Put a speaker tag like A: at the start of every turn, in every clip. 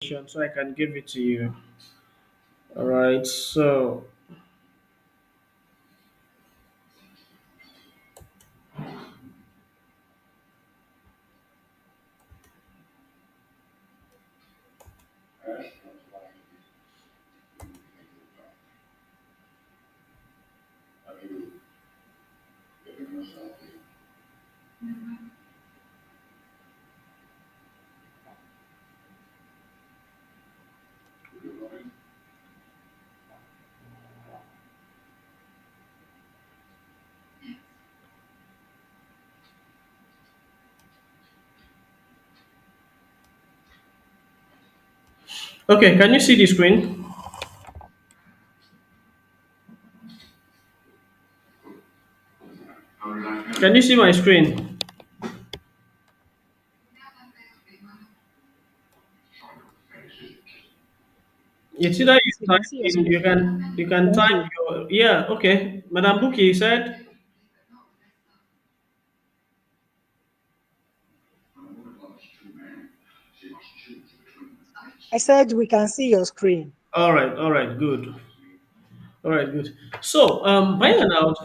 A: so I can give it to you. All right. So okay, can you see the screen? Can you see my screen? It's either you
B: Yes, we
A: type
B: can see your
A: in,
B: screen.
A: you can
B: Thank
A: type
B: you.
A: your yeah. Okay, Madam Buki, you said.
B: I said we can see your screen.
A: All right, good. All right, good. So, by
B: Thank
A: and
B: you.
A: out,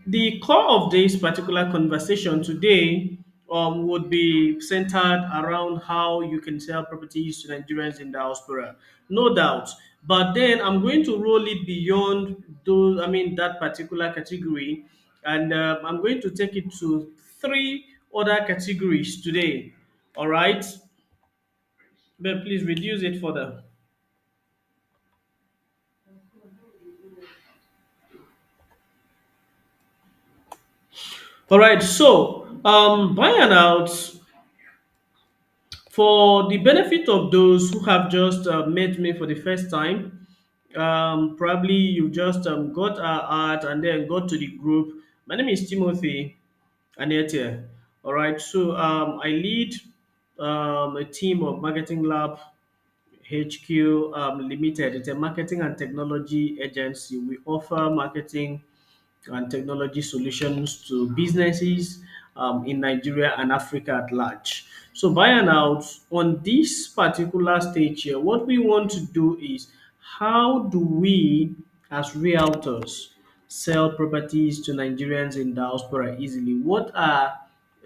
A: the core of this particular conversation today would be centered around how you can sell properties to Nigerians in diaspora, no doubt. But then I'm going to roll it beyond that particular category, and I'm going to take it to three other categories today. All right, but please reduce it further. All right, so by and out, for the benefit of those who have just met me for the first time, probably you just got our ad and then got to the group. My name is Timothy Anete. All right, so I lead a team of Marketing Lab HQ Limited. It's a marketing and technology agency. We offer marketing and technology solutions to businesses in Nigeria and Africa at large. So, by and out, on this particular stage here, what we want to do is how do we, as realtors, sell properties to Nigerians in diaspora easily? What are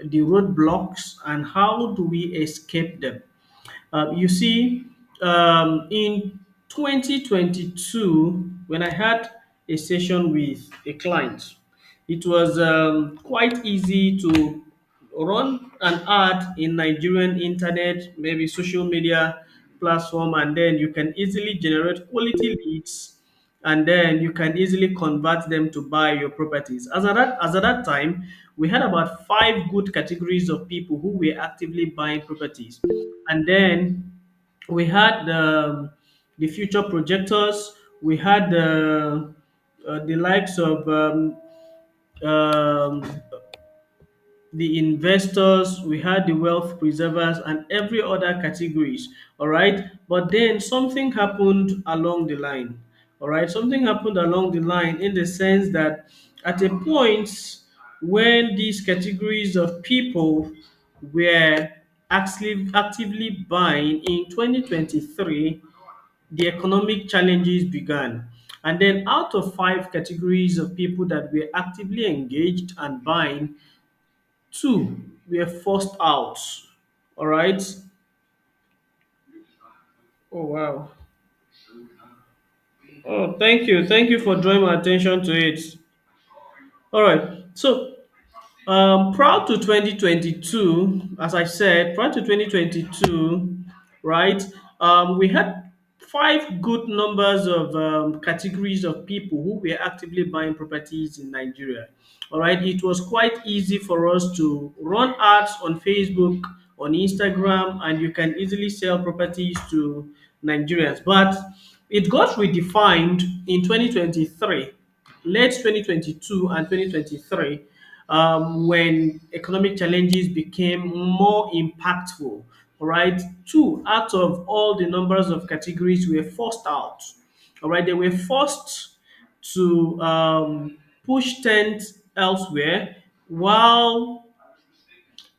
A: the roadblocks and how do we escape them? You see, in 2022, when I had a session with a client, it was quite easy to run an ad in Nigerian internet, maybe social media platform, and then you can easily generate quality leads and then you can easily convert them to buy your properties. As at that time, we had about five good categories of people who were actively buying properties. And then we had the future projectors, we had the likes of um, the investors, we had the wealth preservers, and every other categories. All right, but then something happened along the line. All right, something happened along the line in the sense that at a point when these categories of people were actually actively buying in 2023, the economic challenges began. And then out of five categories of people that were actively engaged and buying, two were forced out. All right. Oh wow. Oh, thank you. Thank you for drawing my attention to it. All right. So, prior to 2022, as I said, prior to 2022, right, we had five good numbers of categories of people who were actively buying properties in Nigeria. All right, it was quite easy for us to run ads on Facebook, on Instagram, and you can easily sell properties to Nigerians. But it got redefined in 2023, late 2022 and 2023, when economic challenges became more impactful. All right, two out of all the numbers of categories were forced out. All right, they were forced to push tents elsewhere, while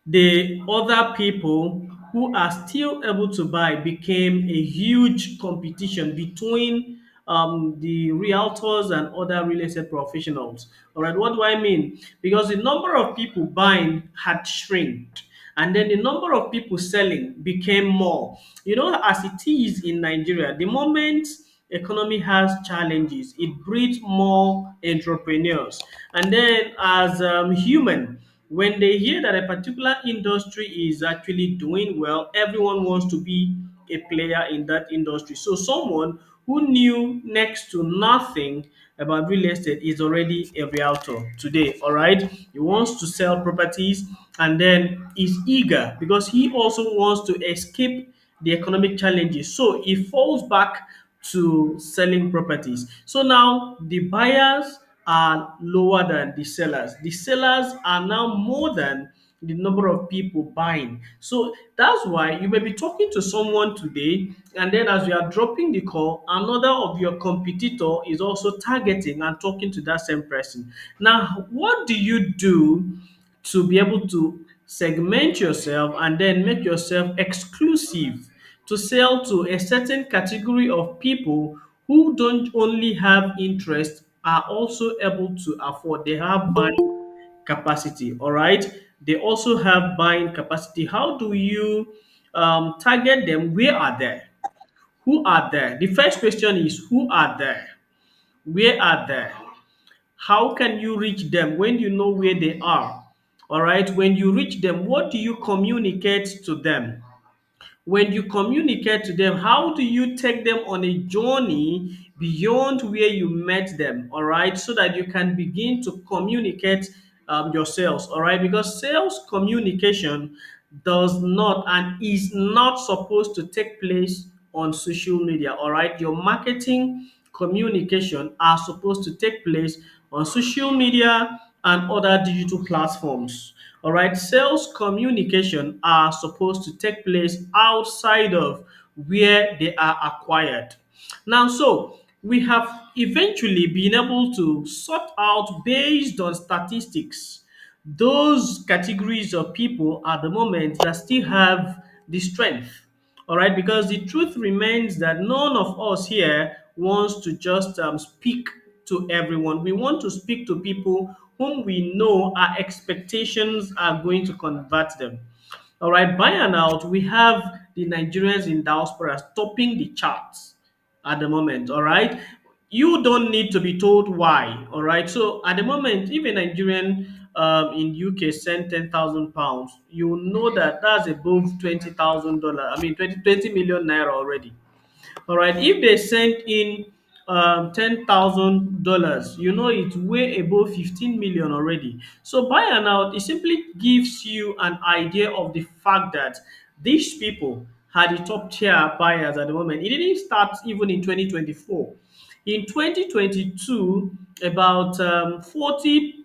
A: the other people who are still able to buy became a huge competition between the realtors and other real estate professionals. All right, what do I mean? Because the number of people buying had shrinked, and then the number of people selling became more. You know, as it is in Nigeria, the moment economy has challenges, it breeds more entrepreneurs. And then as human, when they hear that a particular industry is actually doing well, everyone wants to be a player in that industry. So someone who knew next to nothing about real estate is already a realtor today. All right, he wants to sell properties, and then is eager because he also wants to escape the economic challenges. So he falls back to selling properties. So now the buyers are lower than the sellers. The sellers are now more than the number of people buying. So that's why you may be talking to someone today, and then as you are dropping the call, another of your competitor is also targeting and talking to that same person. Now, what do you do to be able to segment yourself and then make yourself exclusive to sell to a certain category of people who don't only have interest, are also able to afford? They have buying capacity. All right, they also have buying capacity. How do you target them? Where are they? Who are there? The first question is, who are there? Where are they? How can you reach them when you know where they are? All right, when you reach them, what do you communicate to them? When you communicate to them, how do you take them on a journey beyond where you met them? All right, so that you can begin to communicate yourselves. All right, because sales communication does not and is not supposed to take place on social media. All right, your marketing communication are supposed to take place on social media and other digital platforms. All right, sales communication are supposed to take place outside of where they are acquired. Now, so we have eventually been able to sort out, based on statistics, those categories of people at the moment that still have the strength. All right, because the truth remains that none of us here wants to just speak to everyone. We want to speak to people whom we know our expectations are going to convert them. All right, by and out, we have the Nigerians in diaspora topping the charts at the moment. All right, you don't need to be told why. All right, so at the moment, if a Nigerian in UK send £10,000, you will know that that's above $20,000. I mean, 20 million naira already. All right, if they send in $10,000, you know it's way above 15 million already. So by and out, it simply gives you an idea of the fact that these people are the top tier buyers at the moment. It didn't start even in 2024. In 2022, about 40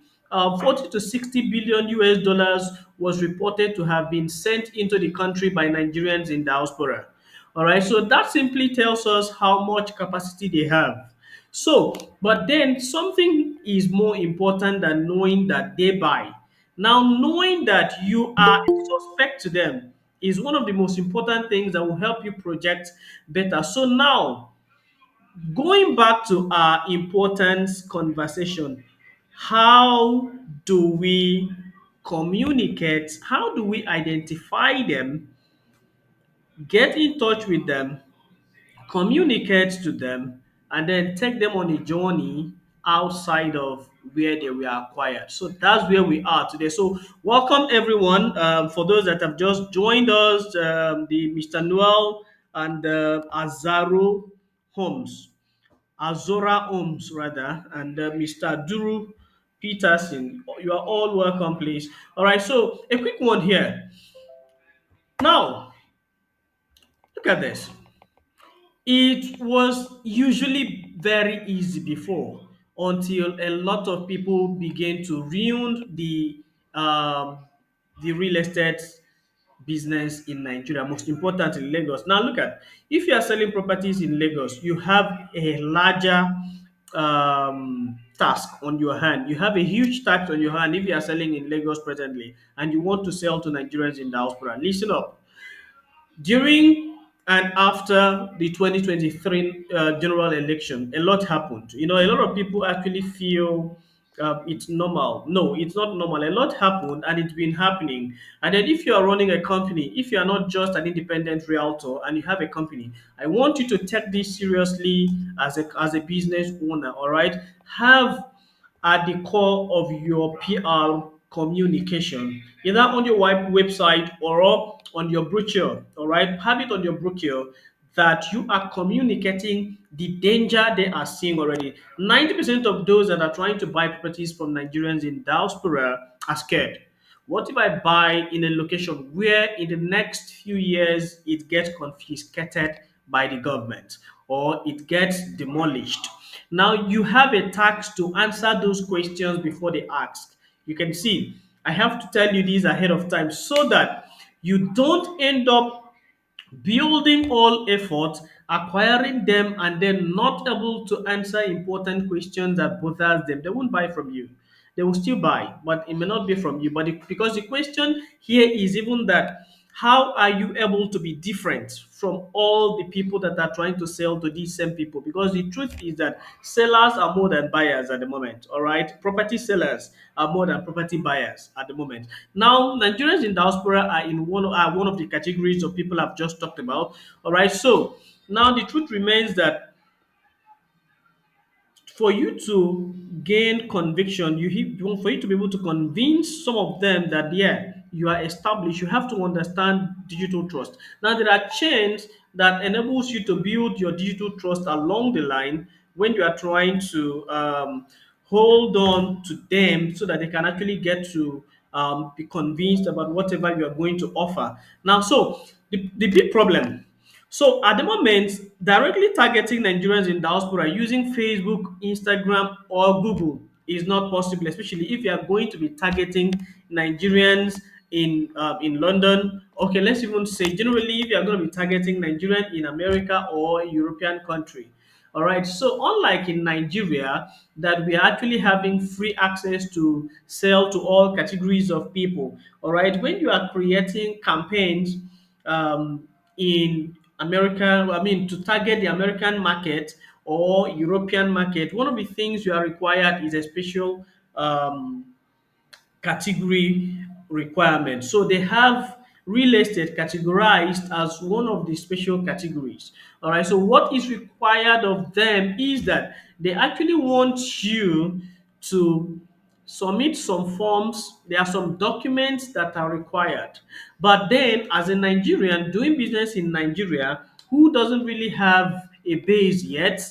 A: to 60 billion US dollars was reported to have been sent into the country by Nigerians in diaspora. All right, so that simply tells us how much capacity they have. So, but then something is more important than knowing that they buy. Now, knowing that you are a suspect to them is one of the most important things that will help you project better. So now, going back to our importance conversation, how do we communicate? How do we identify them, get in touch with them, communicate to them, and then take them on a journey outside of where they were acquired? So that's where we are today. So welcome everyone. For those that have just joined us, the Mr. Noel and Azaro Holmes, Azora Holmes rather, and Mr. Duru Peterson. You are all welcome, please. All right. So a quick one here. Now look at this. It was usually very easy before, until a lot of people began to ruin the real estate business in Nigeria, most importantly Lagos. Now look at, if you are selling properties in Lagos, you have a larger task on your hand. You have a huge task on your hand if you are selling in Lagos presently and you want to sell to Nigerians in diaspora. Listen up. During and after the 2023 general election, a lot happened. You know, a lot of people actually feel it's normal. No, it's not normal. A lot happened and it's been happening. And then, if you are running a company, if you are not just an independent realtor and you have a company, I want you to take this seriously as a business owner. All right, have at the core of your PR communication, either on your website or on your brochure. All right, have it on your brochure that you are communicating the danger they are seeing already. 90% of those that are trying to buy properties from Nigerians in diaspora are scared. What if I buy in a location where in the next few years it gets confiscated by the government or it gets demolished? Now you have a task to answer those questions before they ask. You can see, I have to tell you these ahead of time so that you don't end up building all effort, acquiring them, and then not able to answer important questions that bothers them. They won't buy from you. They will still buy, but it may not be from you. Because the question here is even that, how are you able to be different from all the people that are trying to sell to these same people? Because the truth is that sellers are more than buyers at the moment. All right, property sellers are more than property buyers at the moment. Now, Nigerians in diaspora are one of the categories of people I've just talked about. All right, so now the truth remains that for you to gain conviction, for you to be able to convince some of them that yeah, you are established, you have to understand digital trust. Now there are chains that enables you to build your digital trust along the line when you are trying to hold on to them so that they can actually get to be convinced about whatever you are going to offer. Now, so the big problem, so at the moment, directly targeting Nigerians in diaspora using Facebook, Instagram, or Google is not possible, especially if you are going to be targeting Nigerians in London. Okay, let's even say generally if you are going to be targeting Nigerian in America or European country. All right. So unlike in Nigeria, that we are actually having free access to sell to all categories of people. All right. When you are creating campaigns in America, I mean, to target the American market or European market, one of the things you are required is a special category requirement. So they have real estate categorized as one of the special categories. All right. So what is required of them is that they actually want you to submit some forms. There are some documents that are required. But then, as a Nigerian doing business in Nigeria who doesn't really have a base yet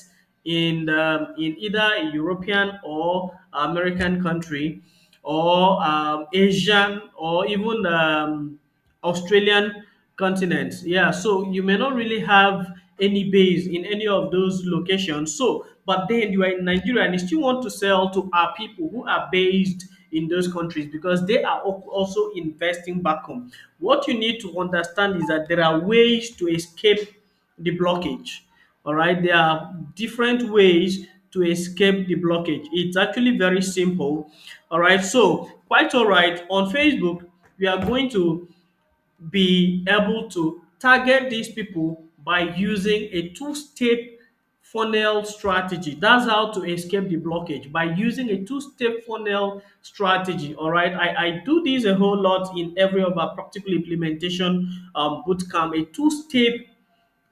A: in either a European or American country, or Asian, or even Australian continents. Yeah, so you may not really have any base in any of those locations. So, but then you are in Nigeria and you still want to sell to our people who are based in those countries because they are also investing back home. What you need to understand is that there are ways to escape the blockage. All right, there are different ways to escape the blockage. It's actually very simple. All right, so quite all right. On Facebook, we are going to be able to target these people by using a two-step funnel strategy. That's how to escape the blockage, by using a two-step funnel strategy. All right, I do this a whole lot in every of our practical implementation bootcamp. A two-step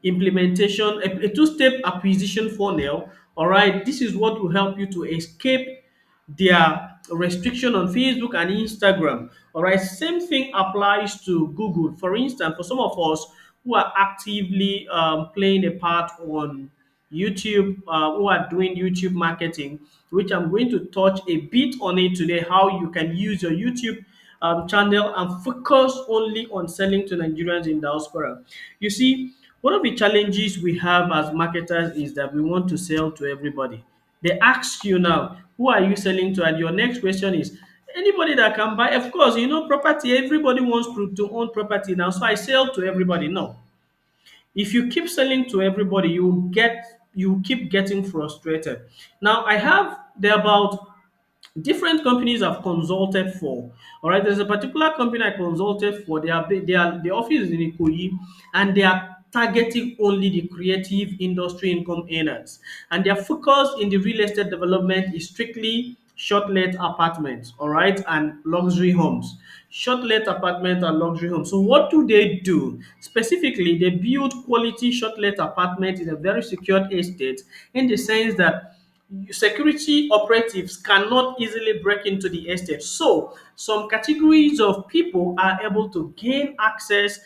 A: implementation, a two-step acquisition funnel. All right, this is what will help you to escape their restriction on Facebook and Instagram. All right, same thing applies to Google. For instance, for some of us who are actively playing a part on YouTube, who are doing YouTube marketing, which I'm going to touch a bit on it today, how you can use your YouTube channel and focus only on selling to Nigerians in diaspora. You see, one of the challenges we have as marketers is that we want to sell to everybody. They ask you now, who are you selling to? And your next question is, anybody that can buy. Of course, you know, property, everybody wants to own property now. So I sell to everybody. No. If you keep selling to everybody, you keep getting frustrated. Now I have there about different companies I've consulted for. All right, there's a particular company I consulted for. The office is in Ikoyi, and they are targeting only the creative industry income earners, and their focus in the real estate development is strictly short-let apartments, all right, and luxury homes. Short-let apartments and luxury homes. So what do they do? Specifically, they build quality short-let apartments in a very secured estate, in the sense that security operatives cannot easily break into the estate. So some categories of people are able to gain access,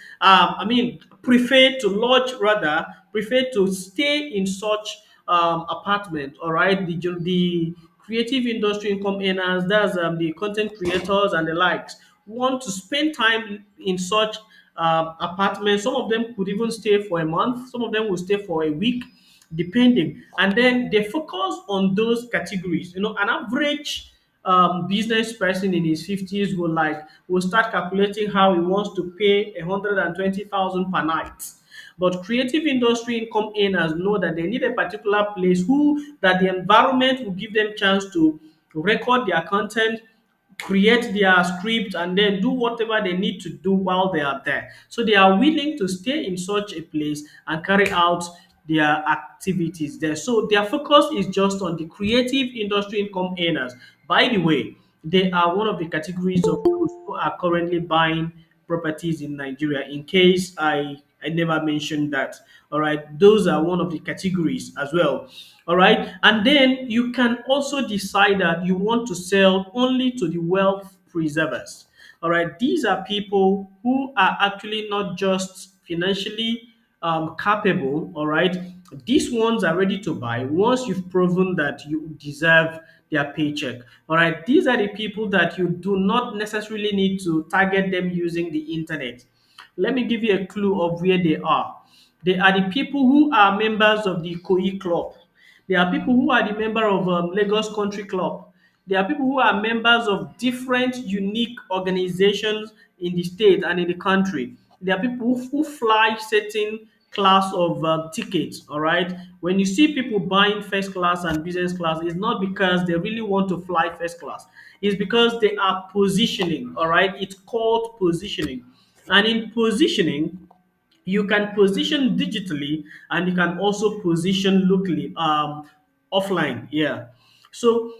A: prefer to lodge, rather, prefer to stay in such apartment, all right? The creative industry income earners, that's the content creators and the likes, want to spend time in such apartments. Some of them could even stay for a month, some of them will stay for a week, depending. And then they focus on those categories. An average business person in his 50s will start calculating how he wants to pay 120,000 per night. But creative industry income earners know that they need a particular place who that the environment will give them chance to record their content, create their script, and then do whatever they need to do while they are there. So they are willing to stay in such a place and carry out their activities there. So their focus is just on the creative industry income earners. By the way, they are one of the categories of those who are currently buying properties in Nigeria. In case I never mentioned that. All right, those are one of the categories as well. All right, and then you can also decide that you want to sell only to the wealth preservers. All right, these are people who are actually not just financially capable. All right, these ones are ready to buy once you've proven that you deserve their paycheck. All right, these are the people that you do not necessarily need to target them using the internet. Let me give you a clue of where they are. They are the people who are members of the Koi Club. There are people who are the member of Lagos Country Club. There are people who are members of different unique organizations in the state and in the country. There are people who fly certain class of tickets. All right. When you see people buying first class and business class, it's not because they really want to fly first class. It's because they are positioning. All right. It's called positioning. And in positioning, you can position digitally and you can also position locally, offline. Yeah. So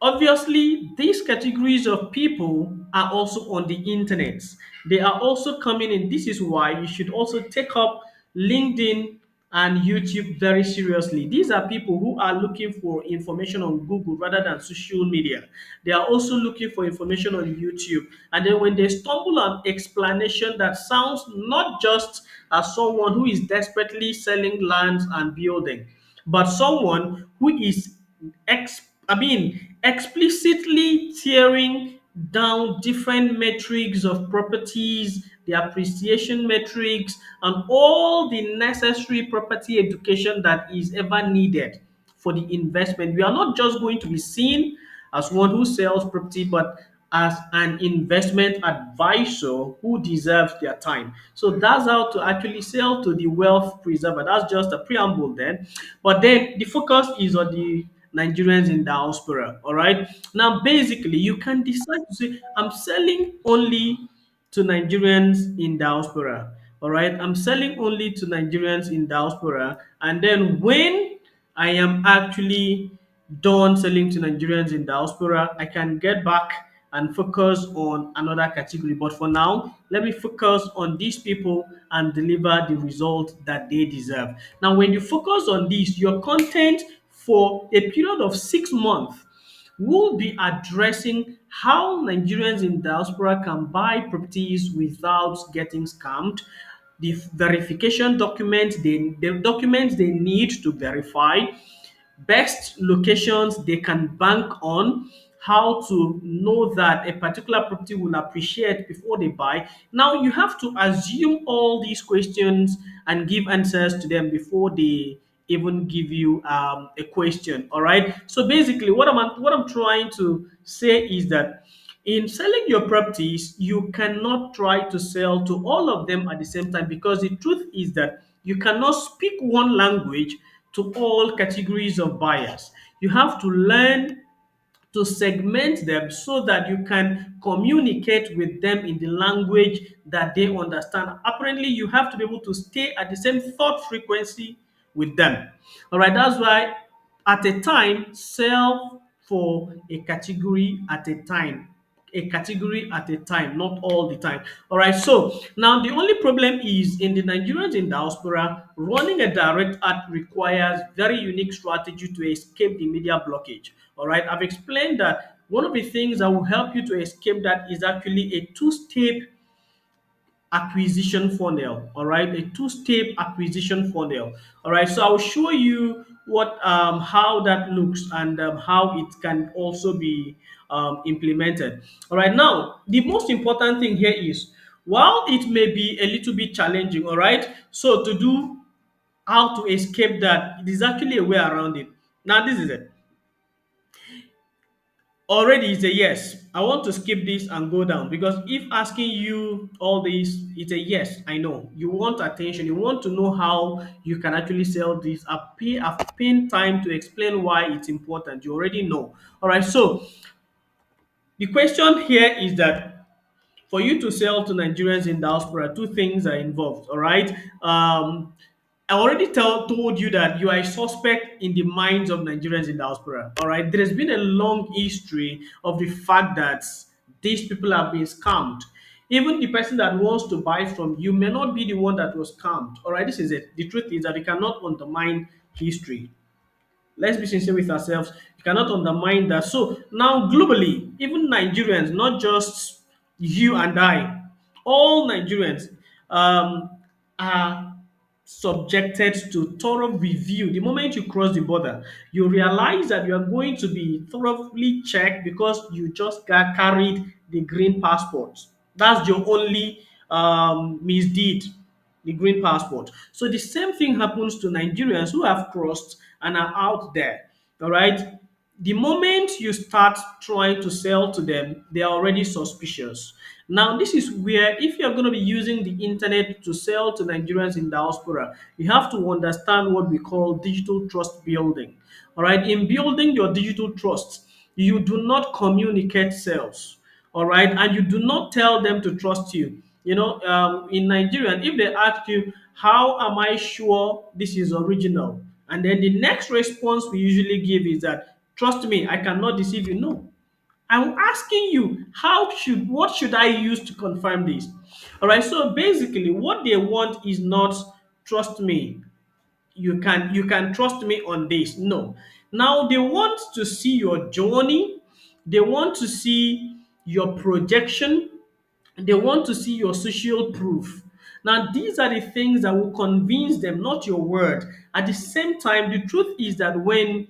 A: obviously, these categories of people are also on the internet. They are also coming in. This is why you should also take up LinkedIn and YouTube very seriously. These are people who are looking for information on Google rather than social media. They are also looking for information on YouTube. And then when they stumble on explanation that sounds not just as someone who is desperately selling lands and building, but someone who is explicitly tearing down different metrics of properties, the appreciation metrics, and all the necessary property education that is ever needed for the investment. We are not just going to be seen as one who sells property, but as an investment advisor who deserves their time. So that's how to actually sell to the wealth preserver. That's just a preamble then. But then the focus is on the Nigerians in diaspora. All right. Now, basically, you can decide to say, I'm selling only to Nigerians in diaspora. All right. I'm selling only to Nigerians in diaspora. And then when I am actually done selling to Nigerians in diaspora, I can get back and focus on another category. But for now, let me focus on these people and deliver the result that they deserve. Now, when you focus on this, your content for a period of 6 months will be addressing how Nigerians in diaspora can buy properties without getting scammed, the verification documents, the documents they need to verify, best locations they can bank on, how to know that a particular property will appreciate before they buy. Now you have to assume all these questions and give answers to them before they even give you a question. All right. So basically, what I'm trying to say is that in selling your properties, you cannot try to sell to all of them at the same time, because the truth is that you cannot speak one language to all categories of buyers. You have to learn to segment them so that you can communicate with them in the language that they understand. Apparently, you have to be able to stay at the same thought frequency with them. All right, that's why at a time, sell for a category at a time. A category at a time, not all the time. All right. So now the only problem is in the Nigerians in diaspora, running a direct ad requires very unique strategy to escape the media blockage. All right. I've explained that one of the things that will help you to escape that is actually a two-step acquisition funnel. All right, a two-step acquisition funnel. All right, so I'll show you what how that looks and how it can also be implemented. All right, now the most important thing here is while it may be a little bit challenging, all right, so to do how to escape that, it is actually a way around it. Now this is it. Already it's a yes. I want to skip this and go down because if asking you all this, it's a yes. I know you want attention. You want to know how you can actually sell this. I've spent time to explain why it's important. You already know. All right. So the question here is that for you to sell to Nigerians in diaspora, two things are involved. All right. I already told you that you are a suspect in the minds of Nigerians in diaspora. All right. There has been a long history of the fact that these people have been scammed. Even the person that wants to buy from you may not be the one that was scammed. All right. This is it. The truth is that you cannot undermine history. Let's be sincere with ourselves. You cannot undermine that. So now globally, even Nigerians, not just you and I, all Nigerians are subjected to thorough review. The moment you cross the border, you realize that you are going to be thoroughly checked because you just got carried the green passport. That's your only misdeed, the green passport. So the same thing happens to Nigerians who have crossed and are out there. All right. The moment you start trying to sell to them, they are already suspicious. Now, this is where, if you're going to be using the internet to sell to Nigerians in diaspora, you have to understand what we call digital trust building. All right. In building your digital trust, you do not communicate sales. All right. And you do not tell them to trust you. In Nigerian, if they ask you, how am I sure this is original? And then the next response we usually give is that, trust me, I cannot deceive you. No. I'm asking you, what should I use to confirm this? All right. So basically, what they want is not trust me. You can trust me on this. No. Now they want to see your journey. They want to see your projection. They want to see your social proof. Now, these are the things that will convince them, not your word. At the same time, the truth is that when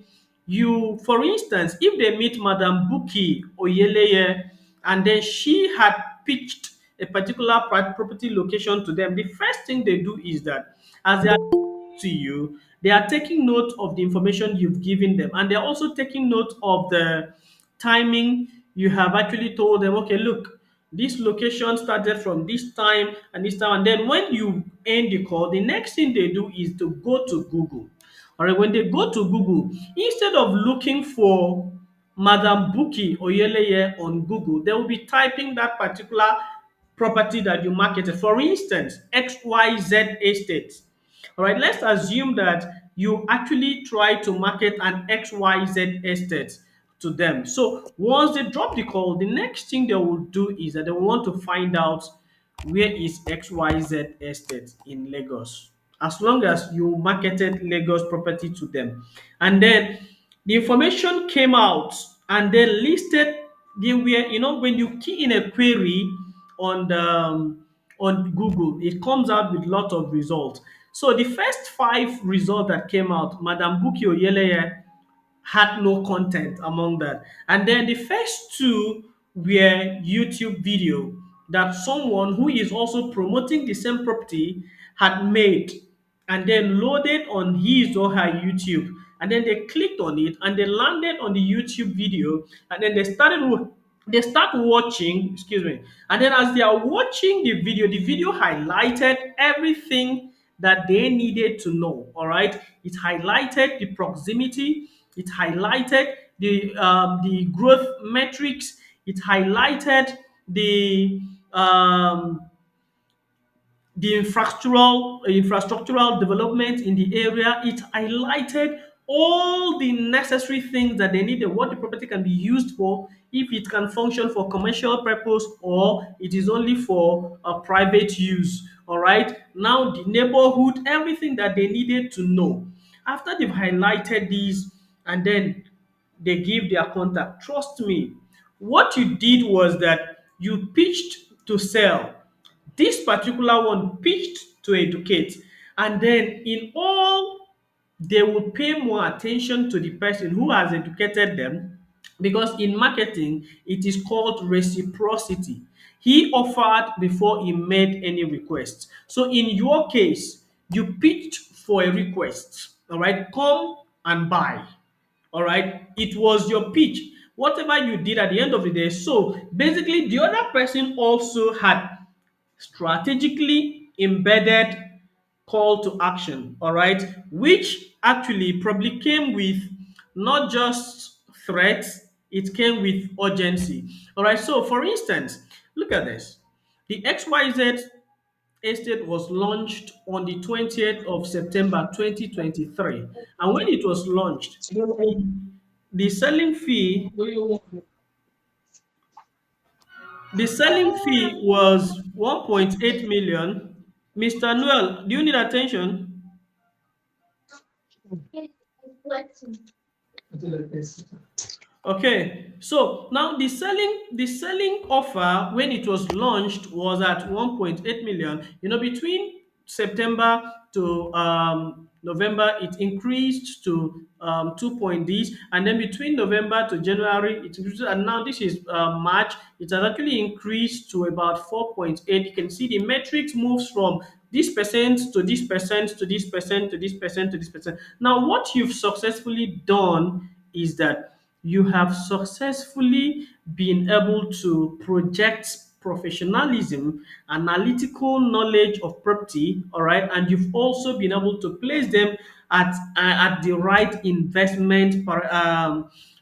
A: for instance, if they meet Madam Buki Oyeleye and then she had pitched a particular property location to them, the first thing they do is that as they are to you, they are taking note of the information you've given them, and they're also taking note of the timing you have actually told them, okay, look, this location started from this time and this time. And then when you end the call, the next thing they do is to go to Google. All right, when they go to Google, instead of looking for Madam Buki Oyeleye on Google, they will be typing that particular property that you marketed. For instance, XYZ Estate. All right, let's assume that you actually try to market an XYZ estate to them. So once they drop the call, the next thing they will do is that they will want to find out where is XYZ estate in Lagos. As long as you marketed Lagos property to them. And then the information came out and then listed, they were, when you key in a query on the on Google, it comes out with lot of results. So the first five results that came out, Madam Buki Oyeleye had no content among that. And then the first two were YouTube video that someone who is also promoting the same property had made and then loaded on his or her YouTube. And then they clicked on it and they landed on the YouTube video and then they start watching, excuse me. And then as they are watching the video highlighted everything that they needed to know. All right. It highlighted the proximity, it highlighted the growth metrics. It highlighted the um, the infrastructural development in the area. It highlighted all the necessary things that they needed, what the property can be used for, if it can function for commercial purpose or it is only for a private use. All right. Now the neighborhood, everything that they needed to know. After they've highlighted these and then they give their contact, trust me, what you did was that you pitched to sell. This particular one pitched to educate, and then in all, they will pay more attention to the person who has educated them, because in marketing it is called reciprocity. He offered before he made any request. So in your case, you pitched for a request. All right, come and buy. All right, it was your pitch, whatever you did at the end of the day. So basically the other person also had strategically embedded call to action, all right, which actually probably came with not just threats, it came with urgency. All right, so for instance, look at this. The XYZ estate was launched on the 20th of September 2023. And when it was launched, the, the selling fee the selling fee was 1.8 million. Mr. Noel, do you need attention? Okay, so now the selling offer when it was launched was at 1.8 million. Between September to November, it increased to 2 point this, and then between November to January, it increased, and now this is March. It has actually increased to about 4.8. You can see the metrics moves from this percent to this percent to this percent to this percent to this percent. Now, what you've successfully done is that you have successfully been able to project professionalism, analytical knowledge of property, all right, and you've also been able to place them at the right investment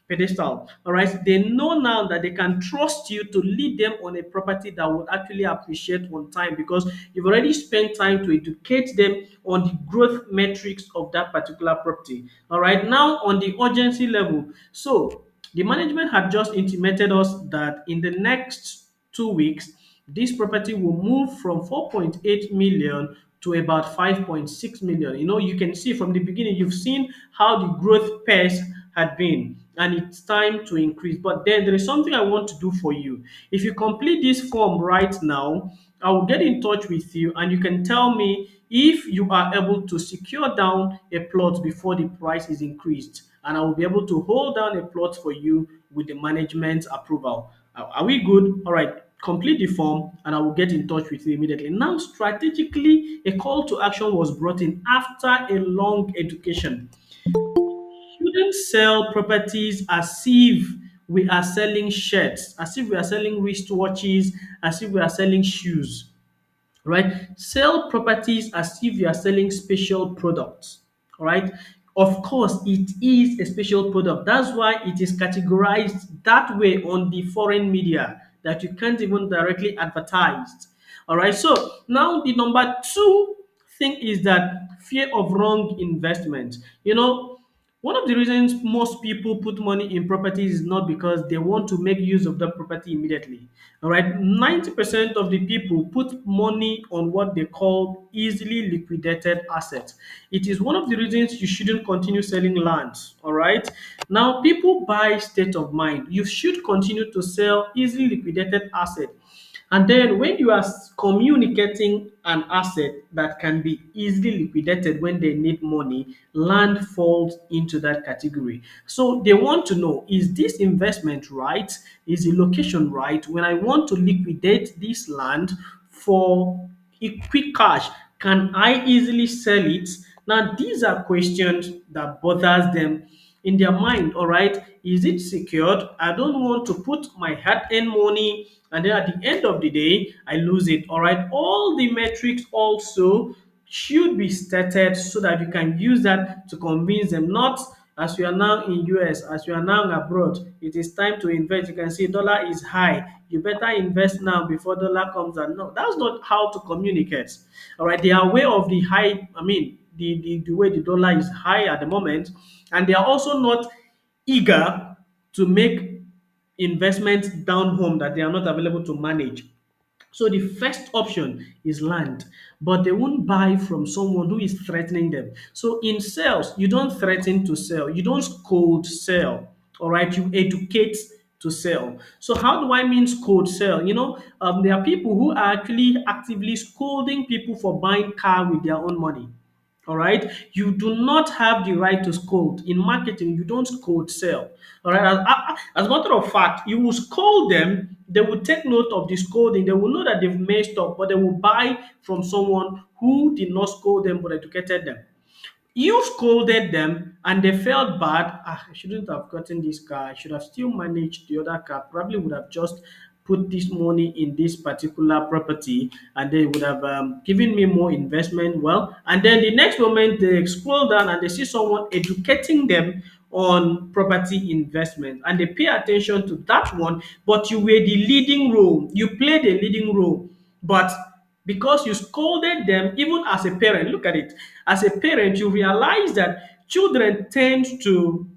A: pedestal. All right, they know now that they can trust you to lead them on a property that would actually appreciate on time, because you've already spent time to educate them on the growth metrics of that particular property. All right, now on the urgency level. So the management had just intimated us that in the next 2 weeks, this property will move from 4.8 million to about 5.6 million. You can see from the beginning, you've seen how the growth pace had been, and it's time to increase. But then there is something I want to do for you. If you complete this form right now, I will get in touch with you and you can tell me if you are able to secure down a plot before the price is increased, and I will be able to hold down a plot for you with the management approval. Are we good? All right. Complete the form and I will get in touch with you immediately. Now, strategically, a call to action was brought in after a long education. Shouldn't sell properties as if we are selling shirts, as if we are selling wristwatches, as if we are selling shoes, right? Sell properties as if you are selling special products, all right? Of course, it is a special product. That's why it is categorized that way on the foreign media, that you can't even directly advertise. All right. So now the number two thing is that fear of wrong investment. One of the reasons most people put money in properties is not because they want to make use of the property immediately. All right. 90% of the people put money on what they call easily liquidated assets. It is one of the reasons you shouldn't continue selling lands. All right. Now, people buy state of mind. You should continue to sell easily liquidated assets. And then when you are communicating an asset that can be easily liquidated when they need money, land falls into that category. So they want to know, is this investment right? Is the location right? When I want to liquidate this land for a quick cash, can I easily sell it? Now, these are questions that bothers them in their mind. All right, is it secured? I don't want to put my hard-earned money and then at the end of the day I lose it. All right, all the metrics also should be stated so that you can use that to convince them, not as you are now in US, as you are now abroad, it is time to invest. You can see dollar is high. You better invest now before dollar comes down. No, that's not how to communicate. All right, they are aware of the high, I mean, the way the dollar is high at the moment, and they are also not eager to make investments down home that they are not available to manage. So the first option is land, but they won't buy from someone who is threatening them. So in sales, you don't threaten to sell, you don't cold sell. All right, you educate to sell. So how do I mean cold sell? There are people who are actually actively scolding people for buying car with their own money. All right. You do not have the right to scold. In marketing, you don't scold sell. All right. As a matter of fact, you will scold them. They will take note of the scolding. They will know that they've messed up, but they will buy from someone who did not scold them but educated them. You scolded them and they felt bad. I shouldn't have gotten this car. I should have still managed the other car. Probably would have just put this money in this particular property and they would have given me more investment. Well, and then the next moment they scroll down and they see someone educating them on property investment and they pay attention to that one, but you were the leading role. You played a leading role, but because you scolded them, even as a parent, look at it. As a parent, you realize that children tend to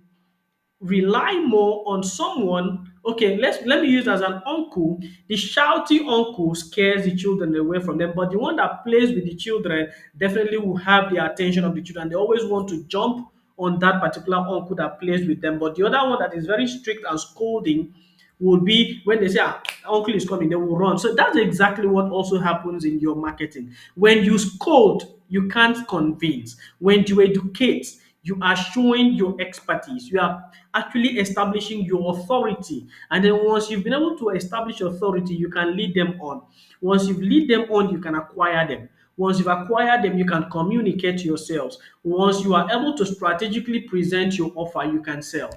A: rely more on someone. Okay, let me use as an uncle. The shouty uncle scares the children away from them, but the one that plays with the children definitely will have the attention of the children. They always want to jump on that particular uncle that plays with them. But the other one that is very strict and scolding would be when they say, uncle is coming, they will run. So that's exactly what also happens in your marketing. When you scold, you can't convince. When you educate, you are showing your expertise. You are actually establishing your authority. And then once you've been able to establish authority, you can lead them on. Once you've lead them on, you can acquire them. Once you've acquired them, you can communicate yourselves. Once you are able to strategically present your offer, you can sell.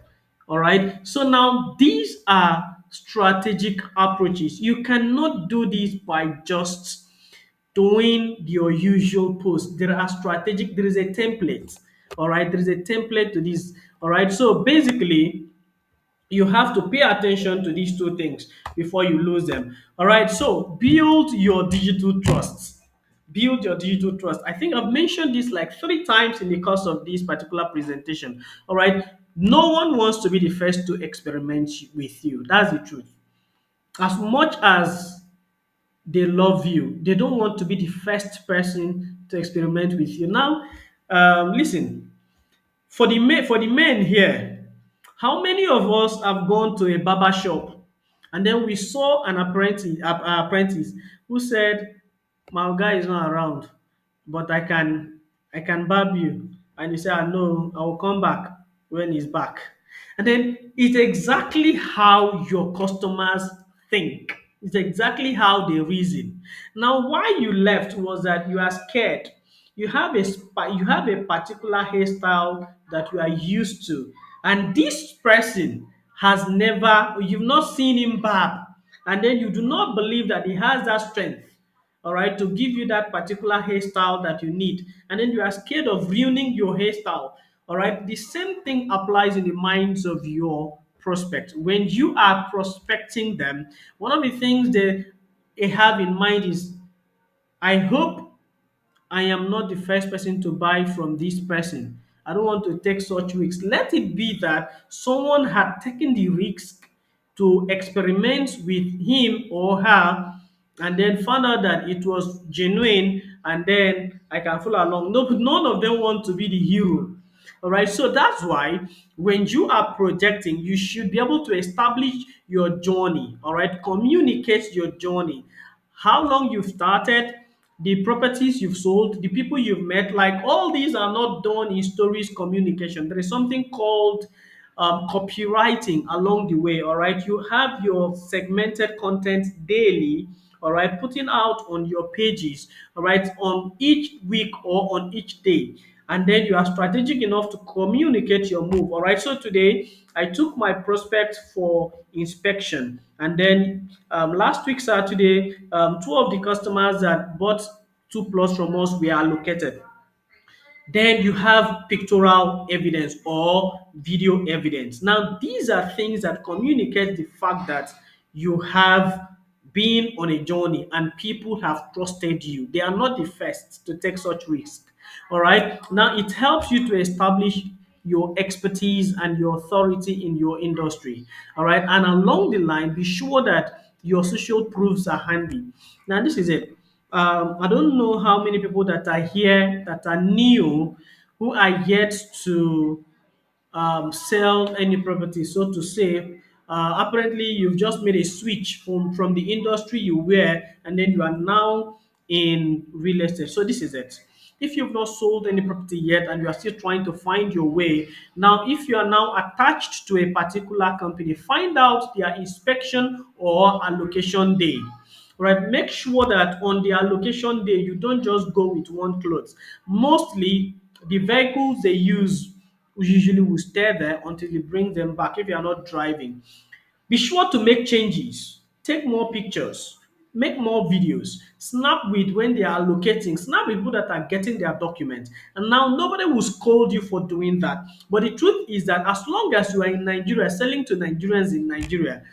A: All right. So now these are strategic approaches. You cannot do this by just doing your usual post. There are strategic, there is a template. All right. There is a template to this. All right. So basically, you have to pay attention to these two things before you lose them. All right. So build your digital trust. Build your digital trust. I think I've mentioned this like 3 times in the course of this particular presentation. All right. No one wants to be the first to experiment with you. That's the truth. As much as they love you, they don't want to be the first person to experiment with you. Now, listen, for the men here, how many of us have gone to a barber shop and then we saw an apprentice who said, "My guy is not around, but I can barb you," and you say, "Ah, no, I will come back when he's back." And then it's exactly how your customers think. It's exactly how they reason. Now, why you left was that you are scared. You have a particular hairstyle that you are used to, and this person has never, you've not seen him barb, and then you do not believe that he has that strength, all right, to give you that particular hairstyle that you need. And then you are scared of ruining your hairstyle. All right. The same thing applies in the minds of your prospect. When you are prospecting them, one of the things they have in mind is, I hope I am not the first person to buy from this person. I don't want to take such risks. Let it be that someone had taken the risk to experiment with him or her and then found out that it was genuine and then I can follow along. No, none of them want to be the hero. All right. So that's why when you are projecting, you should be able to establish your journey. All right. Communicate your journey. How long you've started, the properties you've sold, the people you've met, like all these are not done in stories communication. There is something called copywriting along the way. All right. You have your segmented content daily, all right, putting out on your pages, all right, on each week or on each day. And then you are strategic enough to communicate your move. All right. So today I took my prospect for inspection. And then last week, Saturday, two of the customers that bought two plots from us were allocated. Then you have pictorial evidence or video evidence. Now, these are things that communicate the fact that you have been on a journey and people have trusted you. They are not the first to take such risk. All right. Now, it helps you to establish your expertise and your authority in your industry. All right. And along the line, be sure that your social proofs are handy. Now, this is it. I don't know how many people that are here that are new who are yet to sell any property, so to say. Apparently, you've just made a switch from the industry you were, and then you are now in real estate. So this is it. If you've not sold any property yet and you are still trying to find your way, now if you are now attached to a particular company, find out their inspection or allocation day. Right, make sure that on the allocation day you don't just go with one clothes. Mostly the vehicles they use usually will stay there until you bring them back if you are not driving. Be sure to make changes, take more pictures, make more videos, snap with when they are allocating, snap with people that are getting their documents. And now nobody will scold you for doing that. But the truth is that as long as you are in Nigeria, selling to Nigerians in Nigeria,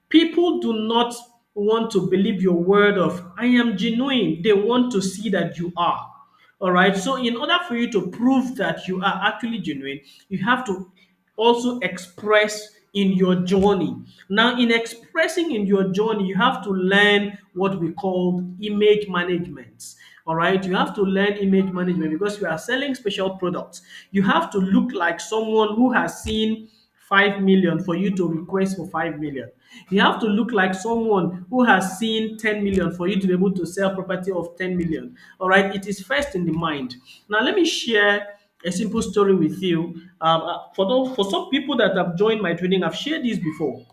A: people do not want to believe your word of I am genuine. They want to see that you are. All right. So, in order for you to prove that you are actually genuine, you have to also express in your journey. Now, in expressing in your journey, you have to learn what we call image management. All right. You have to learn image management because you are selling special products. You have to look like someone who has seen 5 million for you to request for 5 million. You have to look like someone who has seen 10 million for you to be able to sell property of 10 million. All right, it is first in the mind. Now, let me share a simple story with you. For some people that have joined my training, I've shared this before,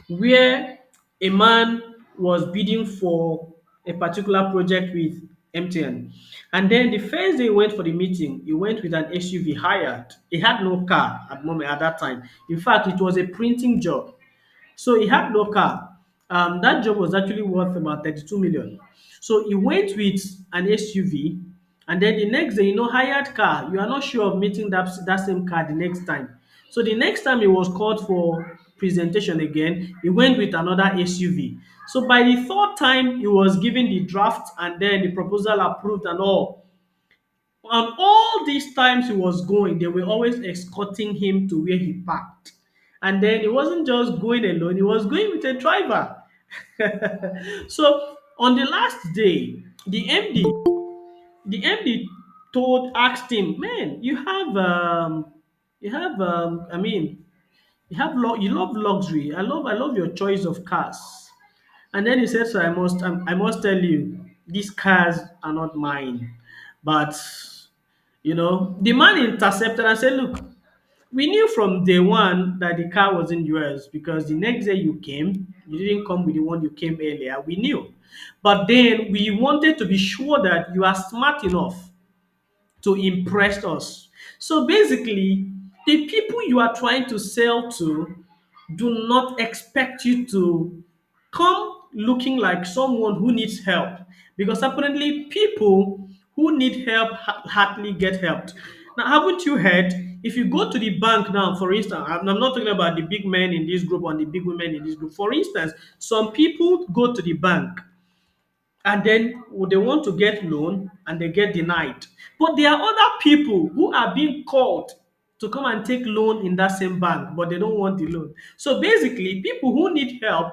A: where a man was bidding for a particular project with MTN. And then the first day he went for the meeting, he went with an SUV hired. He had no car at the moment at that time. In fact, it was a printing job. So he had no car. That job was actually worth about 32 million. So he went with an SUV, and then the next day, hired car. You are not sure of meeting that same car the next time. So the next time he was called for presentation again, he went with another SUV. So by the third time, he was given the draft and then the proposal approved and all. And all these times he was going, they were always escorting him to where he parked. And then he wasn't just going alone, he was going with a driver. So on the last day, the MD asked him, man, I mean, you love luxury. I love your choice of cars. And then he said, so I must tell you, these cars are not mine. But the man intercepted and said, look, we knew from day one that the car wasn't yours because the next day you didn't come with the one you came earlier. We knew. But then we wanted to be sure that you are smart enough to impress us. So basically, the people you are trying to sell to do not expect you to come looking like someone who needs help, because apparently people who need help hardly get helped. Now, haven't you heard? If you go to the bank now, for instance, I'm not talking about the big men in this group and the big women in this group. For instance, some people go to the bank and then they want to get loan and they get denied. But there are other people who are being called to come and take loan in that same bank, but they don't want the loan. So basically, people who need help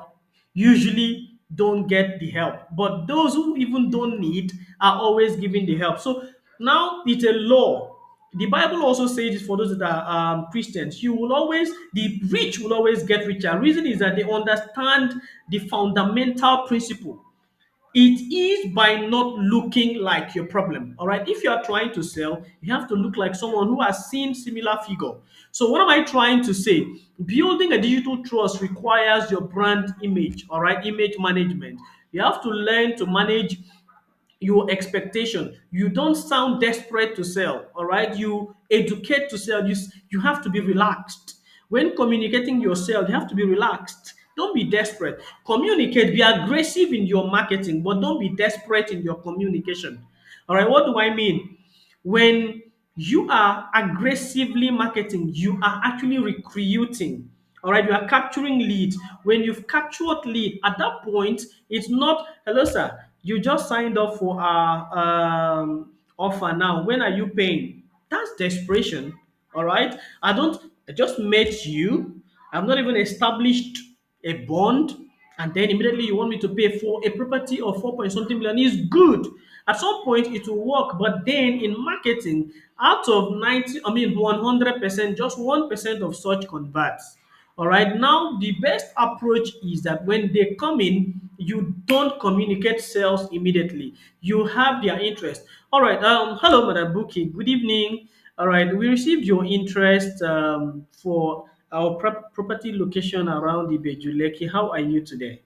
A: usually don't get the help, but those who even don't need are always giving the help. So now it's a law. The Bible also says for those that are Christians, the rich will always get richer. Reason is that they understand the fundamental principle. It is by not looking like your problem. All right. If you are trying to sell, you have to look like someone who has seen similar figure. So what am I trying to say? Building a digital trust requires your brand image. All right. Image management. You have to learn to manage your expectation. You don't sound desperate to sell, all right? You educate to sell. You have to be relaxed. When communicating yourself, you have to be relaxed. Don't be desperate. Communicate, be aggressive in your marketing, but don't be desperate in your communication. All right, what do I mean? When You are aggressively marketing. You are actually recruiting. All right, you are capturing leads. When you've captured lead, at that point, it's not, hello, sir, you just signed up for our offer now. When are you paying? That's desperation. All right, I just met you. I've not even established a bond, and then immediately you want me to pay for a property of 4 point something million is good. At some point it will work, but then in marketing, out of 90, I mean 100%, just 1% of such converts. All right. Now, the best approach is that when they come in, you don't communicate sales immediately. You have their interest. All right. Hello, Madam Buki. Good evening. All right. We received your interest for our property location around Ibejuleki. How are you today?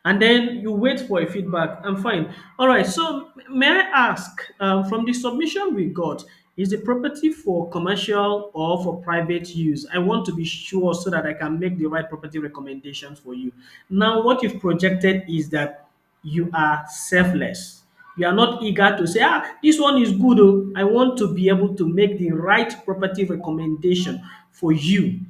A: And then you wait for a feedback. I'm fine. All right. So may I ask, from the submission we got, is the property for commercial or for private use? I want to be sure so that I can make the right property recommendations for you. Now, what you've projected is that you are selfless. You are not eager to say, this one is good. Oh, I want to be able to make the right property recommendation for you.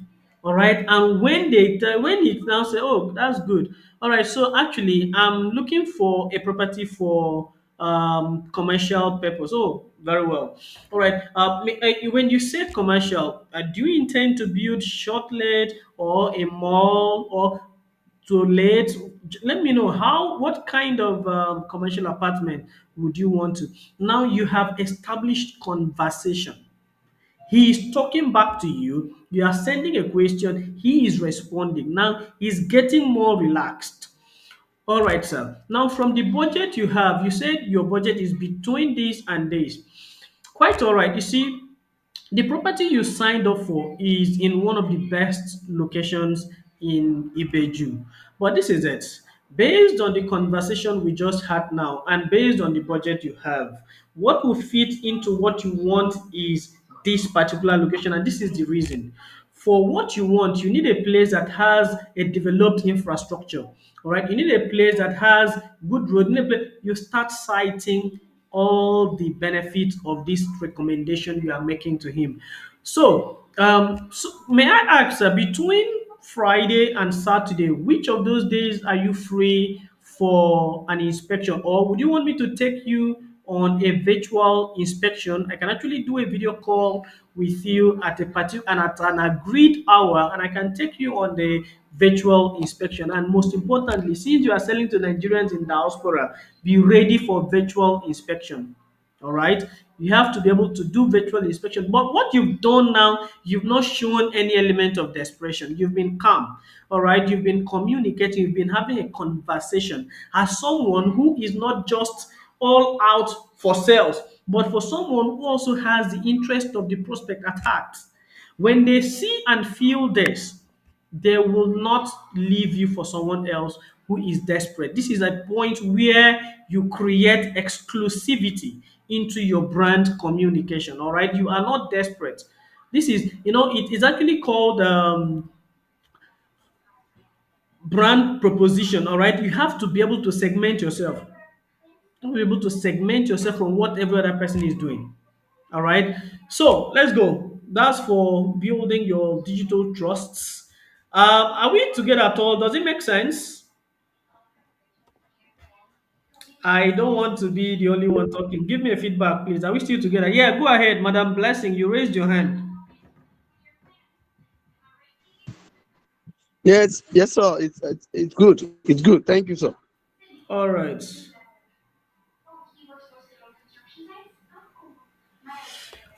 A: All right. And when when it now say, oh, that's good. All right. So actually, I'm looking for a property for commercial purpose. Oh, very well. All right. When you say commercial, do you intend to build short let or a mall or to let let me know what kind of commercial apartment would you want to. Now you have established conversation. He is talking back to you. You are sending a question. He is responding. Now he's getting more relaxed. All right, sir. Now, from the budget you have, you said your budget is between this and this. Quite all right. You see, the property you signed up for is in one of the best locations in Ibeju. But this is it. Based on the conversation we just had now and based on the budget you have, what will fit into what you want is this particular location. And this is the reason. For what you want, you need a place that has a developed infrastructure. All right. You need a place that has good road. You start citing all the benefits of this recommendation you are making to him. So may I ask, between Friday and Saturday, which of those days are you free for an inspection, or would you want me to take you on a virtual inspection? I can actually do a video call with you at a particular and at an agreed hour, and I can take you on the virtual inspection. And most importantly, since you are selling to Nigerians in diaspora, be ready for virtual inspection. All right. You have to be able to do virtual inspection. But what you've done now, you've not shown any element of desperation. You've been calm. All right. You've been communicating. You've been having a conversation as someone who is not just all out for sales, but for someone who also has the interest of the prospect at heart. When they see and feel this, they will not leave you for someone else who is desperate. This is a point where you create exclusivity into your brand communication. All right, you are not desperate. This is, it is actually called brand proposition. All right, you have to be able to segment yourself. You have to be able to segment yourself from what every other person is doing. All right. So let's go. That's for building your digital trusts. Are we together at all? Does it make sense? I don't want to be the only one talking. Give me a feedback, please. Are we still together? Yeah, go ahead, Madam Blessing. You raised your hand.
C: Yes, yes, sir. It's good. It's good. Thank you, sir.
A: All right.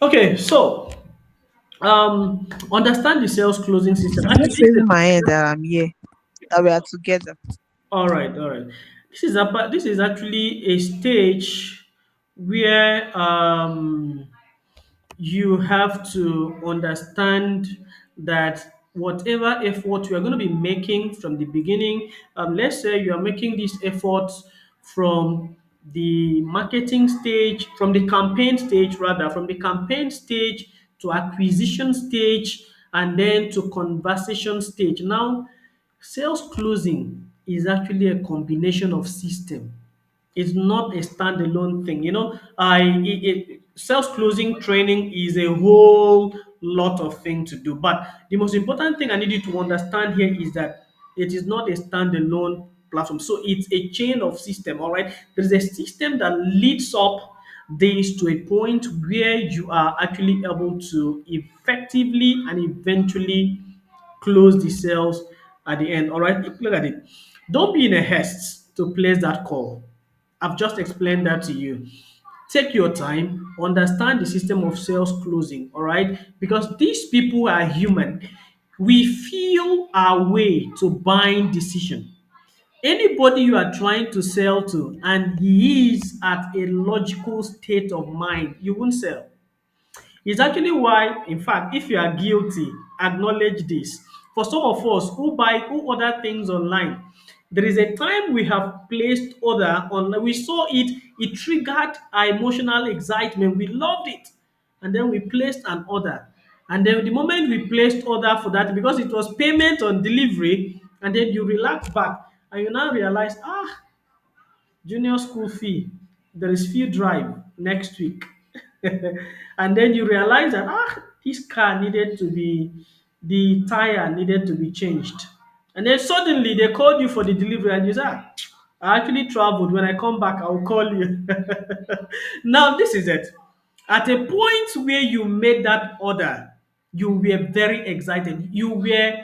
A: Okay, so understand the sales closing system.
D: I'm
A: Actually,
D: just raising my hand that I'm here, that we are together.
A: all right, all right. This is actually a stage where you have to understand that whatever effort you are going to be making from the beginning, let's say you are making this effort from the marketing stage, from the campaign stage, rather, from the campaign stage to acquisition stage, and then to conversation stage. Now, sales closing is actually a combination of system. It's not a standalone thing. sales closing training is a whole lot of thing to do. But the most important thing I need you to understand here is that it is not a standalone platform. So it's a chain of system, all right? There's a system that leads up this to a point where you are actually able to effectively and eventually close the sales at the end. All right, look at it. Don't be in a haste to place that call. I've just explained that to you. Take your time, understand the system of sales closing, all right? Because these people are human. We feel our way to buying decision. Anybody you are trying to sell to and he is at a logical state of mind, you won't sell. It's actually why, in fact, if you are guilty, acknowledge this. For some of us who order things online, there is a time we have placed order on, we saw it, it triggered our emotional excitement, we loved it, and then we placed an order. And then the moment we placed order for that, because it was payment on delivery, and then you relax back and you now realize, junior school fee, there is fee drive next week. And then you realize that this car needed to be, the tire needed to be changed. And then suddenly they called you for the delivery and you say, I actually traveled. When I come back, I'll call you. Now this is it. At a point where you made that order, you were very excited. You were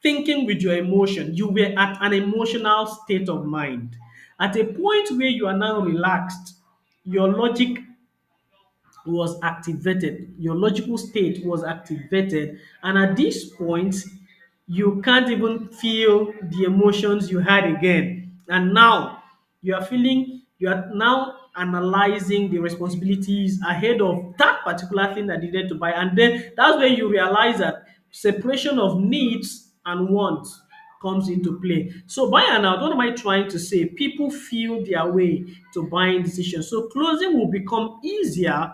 A: thinking with your emotion. You were at an emotional state of mind. At a point where you are now relaxed, your logic was activated, your logical state was activated, and at this point, you can't even feel the emotions you had again. And now you are now analyzing the responsibilities ahead of that particular thing that needed to buy. And then that's where you realize that separation of needs and wants comes into play. So by and out, what am I trying to say? People feel their way to buying decisions. So closing will become easier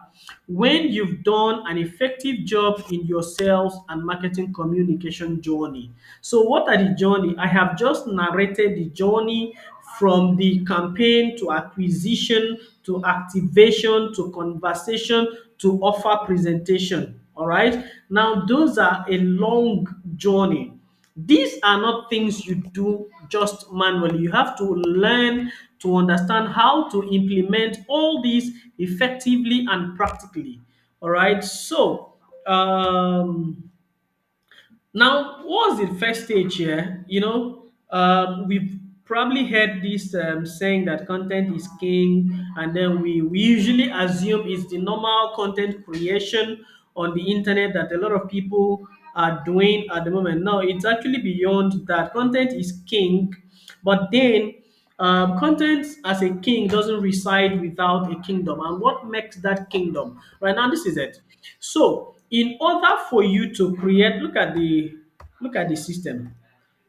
A: when you've done an effective job in your sales and marketing communication journey. So what are the journey? I have just narrated the journey from the campaign to acquisition to activation to conversation to offer presentation. All right. Now, those are a long journey. These are not things you do just manually. You have to learn to understand how to implement all these effectively and practically. All right. So, now, what's the first stage here? We've probably heard this saying that content is king, and then we usually assume it's the normal content creation on the internet that a lot of people are doing at the moment. No, it's actually beyond that. Content is king, but then content as a king doesn't reside without a kingdom. And what makes that kingdom? Right now, this is it. So, in order for you to create, look at the system.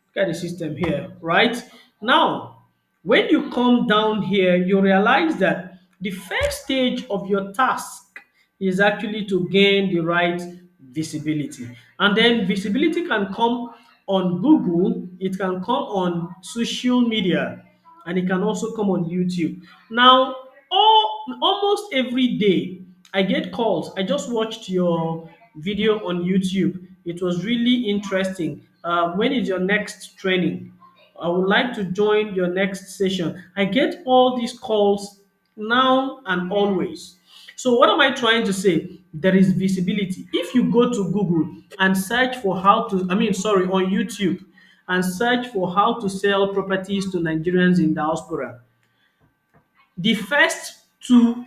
A: Look at the system here, right? Now, when you come down here, you realize that the first stage of your task is actually to gain the right visibility. And then visibility can come on Google, it can come on social media, and it can also come on YouTube. Now, almost every day, I get calls. I just watched your video on YouTube. It was really interesting. When is your next training? I would like to join your next session. I get all these calls now and always. So, what am I trying to say? There is visibility. If you go to Google and search for on YouTube and search for how to sell properties to Nigerians in diaspora, the first two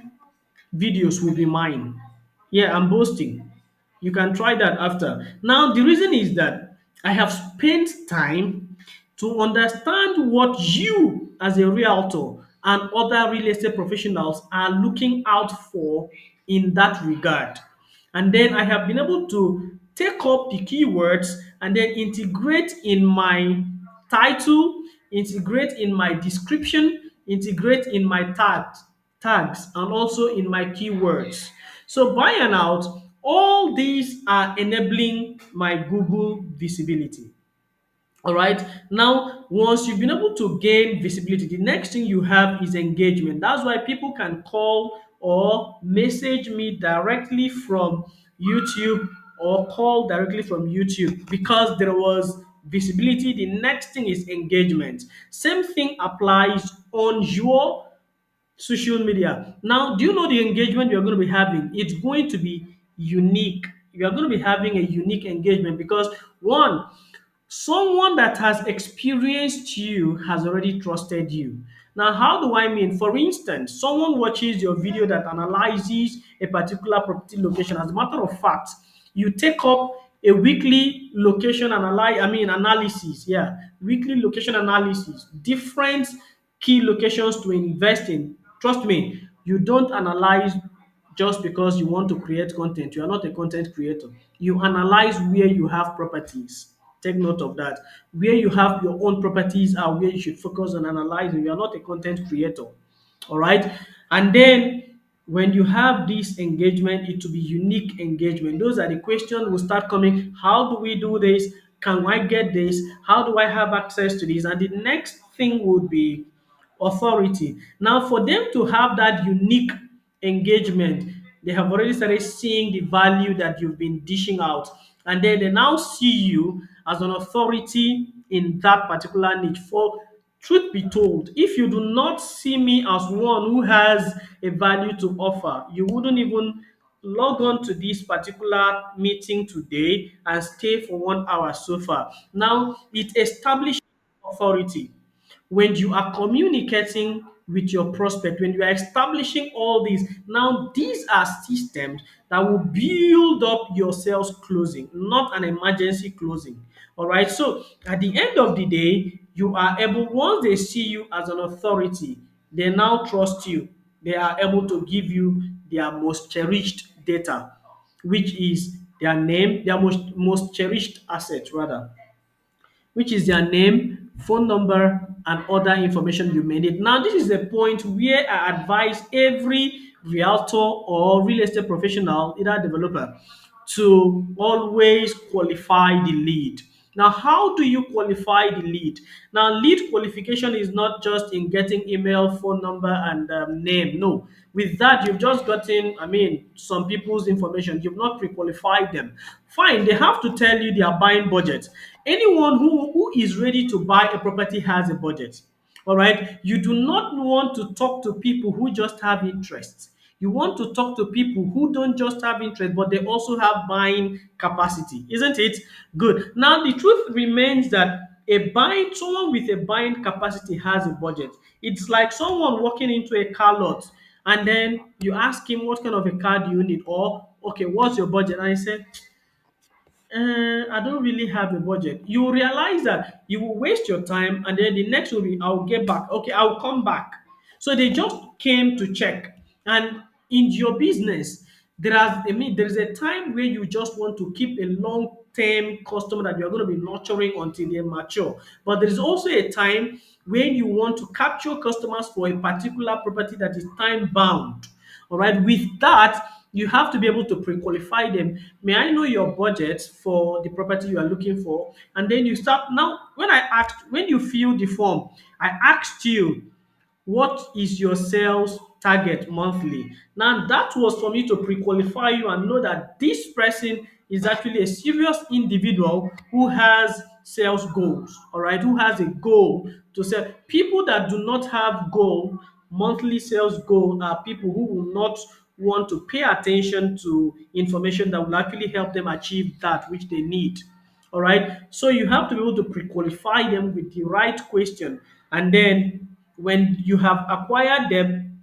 A: videos will be mine. Yeah, I'm boasting. You can try that after. Now, the reason is that I have spent time to understand what you, as a realtor, and other real estate professionals are looking out for in that regard. And then I have been able to take up the keywords and then integrate in my title, integrate in my description, integrate in my tags, and also in my keywords. So by and out, all these are enabling my Google visibility. All right. Now, once you've been able to gain visibility, the next thing you have is engagement. That's why people can call or message me directly from YouTube or call directly from YouTube because there was visibility. The next thing is engagement. Same thing applies on your social media. Now, do you know the engagement you're going to be having? It's going to be unique. You're going to be having a unique engagement because one, someone that has experienced you has already trusted you. Now, how do I mean? For instance, someone watches your video that analyzes a particular property location. As a matter of fact, you take up a weekly location analysis. Yeah, weekly location analysis, different key locations to invest in. Trust me, you don't analyze just because you want to create content. You are not a content creator. You analyze where you have properties. Take note of that. Where you have your own properties are where you should focus on analyzing. You are not a content creator. All right. And then when you have this engagement, it will be unique engagement. Those are the questions will start coming. How do we do this? Can I get this? How do I have access to this? And the next thing would be authority. Now, for them to have that unique engagement, they have already started seeing the value that you've been dishing out. And then they now see you as an authority in that particular niche. For truth be told, if you do not see me as one who has a value to offer, you wouldn't even log on to this particular meeting today and stay for 1 hour so far. Now, it establishes authority when you are communicating with your prospect, when you are establishing all these, now these are systems that will build up your sales closing, not an emergency closing. All right. So at the end of the day, you are able, once they see you as an authority, they now trust you. They are able to give you their most cherished data, which is their name, their most cherished asset, rather, which is their name, phone number, and other information you may need. Now, this is a point where I advise every realtor or real estate professional, either developer, to always qualify the lead. Now, how do you qualify the lead? Now, lead qualification is not just in getting email, phone number, and name. No, with that, you've just gotten, some people's information. You've not pre-qualified them. Fine, they have to tell you their buying budget. Anyone who is ready to buy a property has a budget. All right. You do not want to talk to people who just have interests. You want to talk to people who don't just have interest, but they also have buying capacity, isn't it? Good. Now, the truth remains that someone with a buying capacity has a budget. It's like someone walking into a car lot and then you ask him, what kind of a car do you need? Or, okay, what's your budget? And he said, I don't really have a budget. You will realize that you will waste your time, and then the next will be, I'll get back. Okay, I'll come back. So they just came to check. And in your business, there is a time where you just want to keep a long term customer that you're going to be nurturing until they mature. But there is also a time when you want to capture customers for a particular property that is time bound. All right. With that, you have to be able to pre-qualify them. May I know your budget for the property you are looking for? And then you start. Now, when you fill the form, I asked you, what is your sales target monthly? Now, that was for me to pre-qualify you and know that this person is actually a serious individual who has sales goals, all right, who has a goal to sell. People that do not have monthly sales goal, are people who will not want to pay attention to information that will actually help them achieve that which they need. All right. So you have to be able to pre-qualify them with the right question. And then when you have acquired them,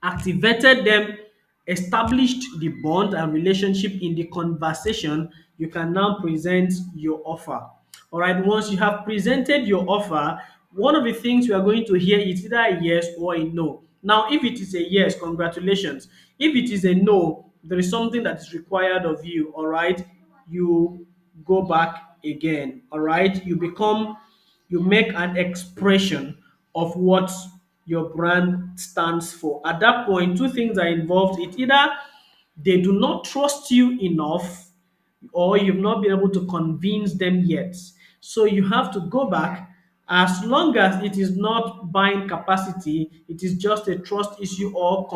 A: activated them, established the bond and relationship in the conversation, you can now present your offer. All right, once you have presented your offer, one of the things you are going to hear is either a yes or a no. Now, if it is a yes, congratulations. If it is a no, there is something that is required of you. All right, you go back again. All right, you make an expression of what your brand stands for. At that point, two things are involved. It's either they do not trust you enough or you've not been able to convince them yet. So you have to go back As long as it is not buying capacity, it is just a trust issue or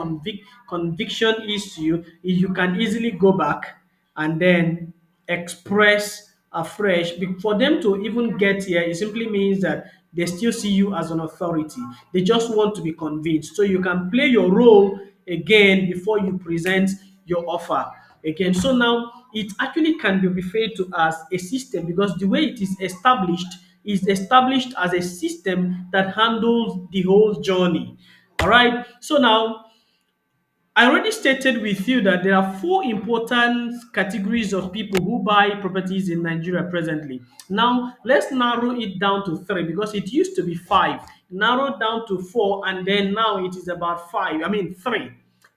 A: conviction issue, you can easily go back and then express afresh. For them to even get here, it simply means that they still see you as an authority. They just want to be convinced. So you can play your role again before you present your offer again. So now it actually can be referred to as a system because the way it is established as a system that handles the whole journey. All right. So now I already stated with you that there are four important categories of people who buy properties in Nigeria presently. Now, let's narrow it down to three because it used to be five, narrowed down to four, and then now it is about three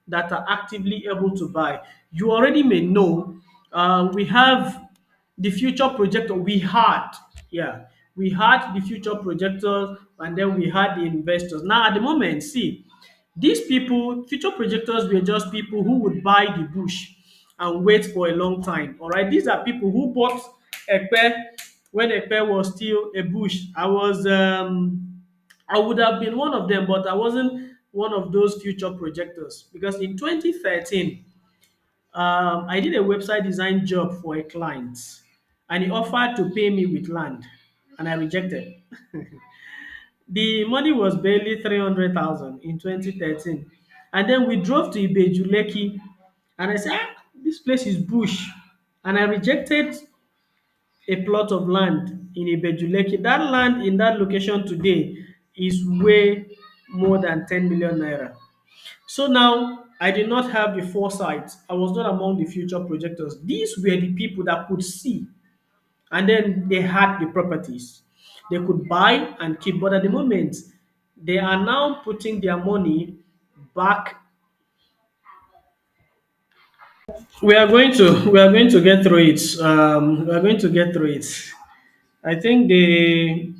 A: that are actively able to buy. You already may know we have the future projector. Yeah, we had the future projectors and then we had the investors. Now, at the moment, see, these people, future projectors were just people who would buy the bush and wait for a long time. All right, these are people who bought Ekpe when Ekpe was still a bush. I would have been one of them, but I wasn't one of those future projectors because in 2013, I did a website design job for a client, and he offered to pay me with land, and I rejected. The money was barely 300,000 in 2013. And then we drove to Ibejuleki and I said, this place is bush. And I rejected a plot of land in Ibejuleki. That land in that location today is way more than 10 million naira. So now I did not have the foresight. I was not among the future projectors. These were the people that could see and then they had the properties. They could buy and keep, but at the moment, they are now putting their money back. We are going to get through it. We are going to get through it. I think the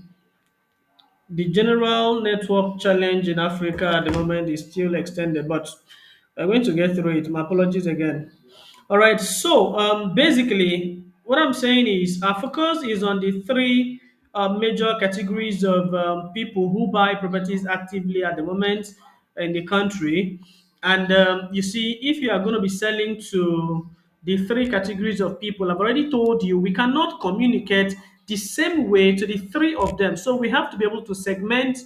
A: general network challenge in Africa at the moment is still extended, but we're going to get through it. My apologies again. All right. So basically, what I'm saying is our focus is on the three major categories of people who buy properties actively at the moment in the country. And you see, if you are going to be selling to the three categories of people, I've already told you we cannot communicate the same way to the three of them. So we have to be able to segment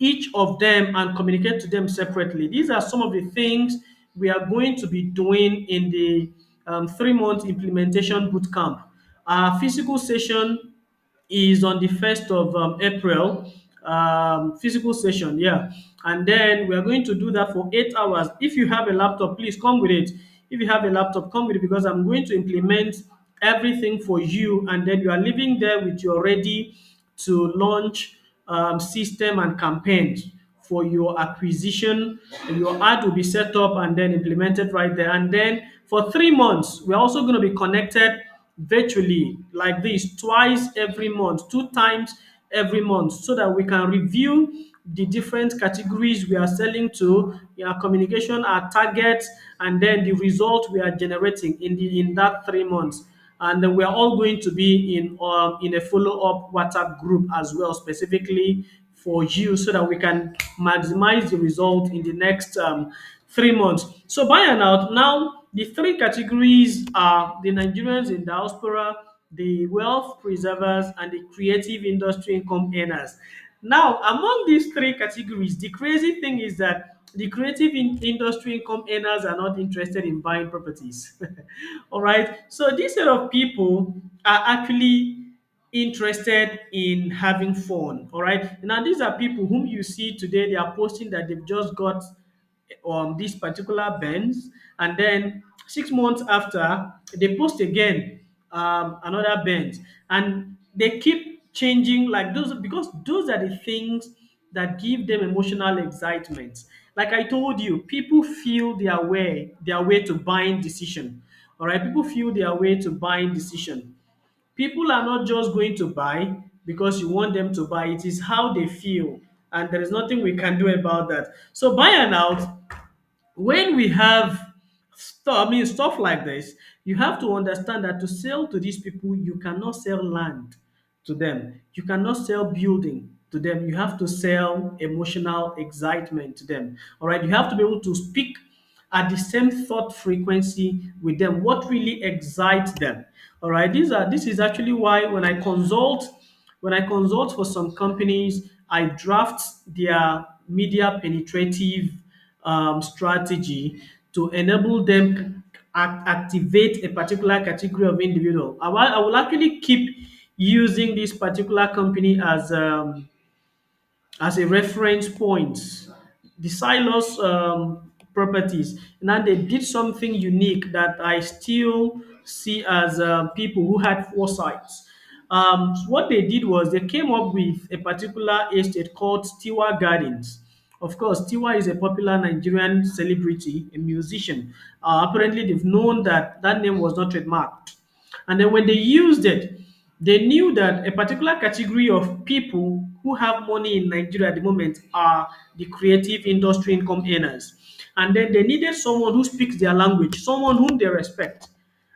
A: each of them and communicate to them separately. These are some of the things we are going to be doing in the 3 month implementation bootcamp. Our physical session is on the 1st of April. Physical session, yeah. And then we are going to do that for 8 hours. If you have a laptop, please come with it. If you have a laptop, come with it because I'm going to implement everything for you, and then you are living there with your ready to launch system and campaigns for your acquisition. Your ad will be set up and then implemented right there. And then for 3 months, we're also going to be connected virtually like this twice every month, 2 times every month, so that we can review the different categories we are selling to, our communication, our targets, and then the result we are generating in that 3 months. And then we are all going to be in a follow-up WhatsApp group as well, specifically for you, so that we can maximize the result in the next 3 months. So by and out, now the three categories are the Nigerians in diaspora, the wealth preservers, and the creative industry income earners. Now, among these three categories, the crazy thing is that the creative industry income earners are not interested in buying properties. All right. So this set of people are actually interested in having fun. All right. Now, these are people whom you see today, they are posting that they've just got this particular Benz, and then 6 months after they post again another Benz, and they keep changing like those because those are the things that give them emotional excitement. Like I told you, people feel their way to buying decision. All right, people feel their way to buying decision. People are not just going to buy because you want them to buy. It is how they feel, and there is nothing we can do about that. So by and out, when we have stuff like this, you have to understand that to sell to these people, you cannot sell land. to them. You cannot sell building to them. You have to sell emotional excitement to them. All right. You have to be able to speak at the same thought frequency with them. What really excites them. All right. This is actually why when I consult for some companies, I draft their media penetrative strategy to enable them activate a particular category of individual. I will actually keep using this particular company as a reference point. The silos properties. Now they did something unique that I still see as people who had foresight. What they did was they came up with a particular estate called Tiwa Gardens. Of course, Tiwa is a popular Nigerian celebrity, a musician. Apparently, they've known that that name was not trademarked. And then when they used it, they knew that a particular category of people who have money in Nigeria at the moment are the creative industry income earners. And then they needed someone who speaks their language, someone whom they respect.